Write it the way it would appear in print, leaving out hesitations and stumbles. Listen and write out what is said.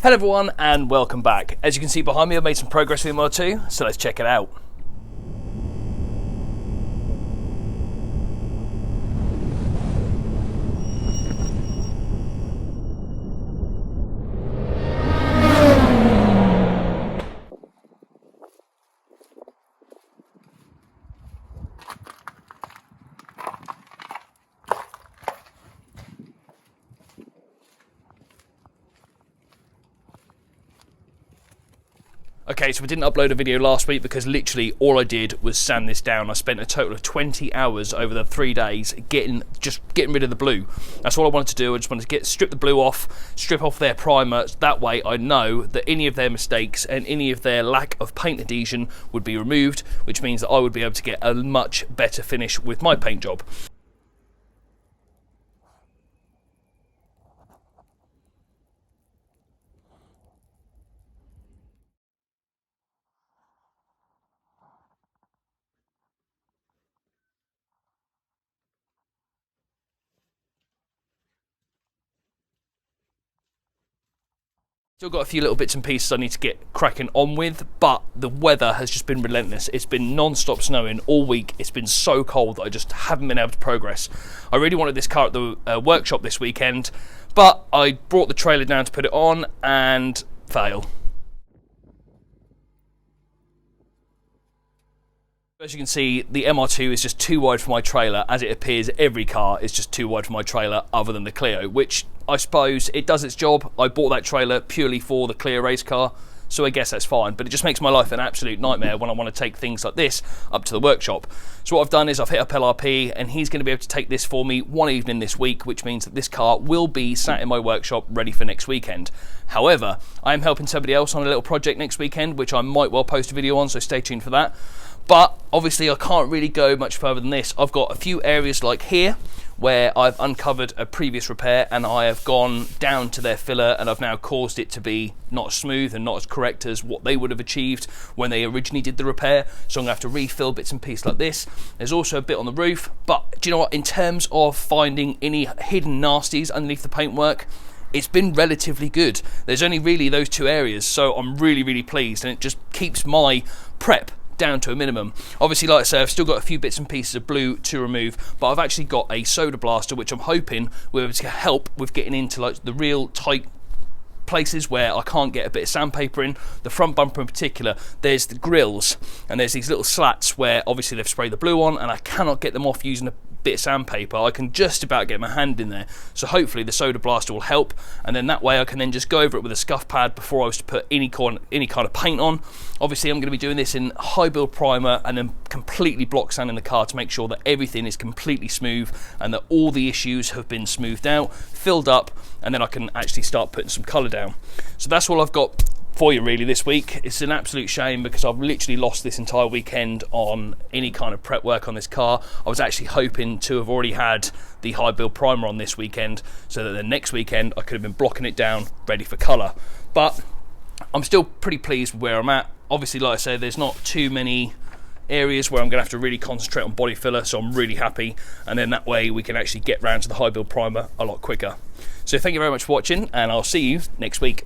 Hello everyone and welcome back. As you can see behind me, I've made some progress with MR2, so let's check it out. Okay, so we didn't upload a video last week because literally all I did was sand this down. I spent a total of 20 hours over the 3 days just getting rid of the blue. That's all I wanted to do. I just wanted to strip the blue off, strip off their primer. That way I know that any of their mistakes and any of their lack of paint adhesion would be removed, which means that I would be able to get a much better finish with my paint job. Still got a few little bits and pieces I need to get cracking on with, but the weather has just been relentless. It's been non-stop snowing all week. It's been so cold that I just haven't been able to progress. I really wanted this car at the workshop this weekend, but I brought the trailer down to put it on and fail. As you can see, the MR2 is just too wide for my trailer. As it appears, every car is just too wide for my trailer other than the Clio, which I suppose it does its job. I bought that trailer purely for the Clio race car, so I guess that's fine, but it just makes my life an absolute nightmare when I want to take things like this up to the workshop. So what I've done is I've hit up LRP and he's going to be able to take this for me one evening this week, which means that this car will be sat in my workshop ready for next weekend. However, I am helping somebody else on a little project next weekend, which I might well post a video on, so stay tuned for that. But obviously I can't really go much further than this. I've got a few areas like here where I've uncovered a previous repair and I have gone down to their filler and I've now caused it to be not as smooth and not as correct as what they would have achieved when they originally did the repair. So I'm going to have to refill bits and pieces like this. There's also a bit on the roof, but do you know what, in terms of finding any hidden nasties underneath the paintwork, it's been relatively good. There's only really those two areas, so I'm really pleased, and it just keeps my prep down to a minimum. Obviously, like I say, I've still got a few bits and pieces of blue to remove, but I've actually got a soda blaster which I'm hoping will be able to help with getting into like the real tight places where I can't get a bit of sandpaper in. The front bumper in particular, there's the grills and there's these little slats where obviously they've sprayed the blue on and I cannot get them off using a bit of sandpaper. I can just about get my hand in there, so hopefully the soda blaster will help, and then that way I can then just go over it with a scuff pad before I was to put any kind of paint on. Obviously I'm going to be doing this in high build primer and then completely block sanding the car to make sure that everything is completely smooth and that all the issues have been smoothed out, filled up, and then I can actually start putting some colour down. So that's all I've got for you really this week. It's an absolute shame because I've literally lost this entire weekend on any kind of prep work on this car. I was actually hoping to have already had the high build primer on this weekend so that the next weekend I could have been blocking it down ready for colour, but I'm still pretty pleased with where I'm at. Obviously, like I said, there's not too many areas where I'm going to have to really concentrate on body filler, so I'm really happy, and then that way we can actually get round to the high build primer a lot quicker. So thank you very much for watching and I'll see you next week.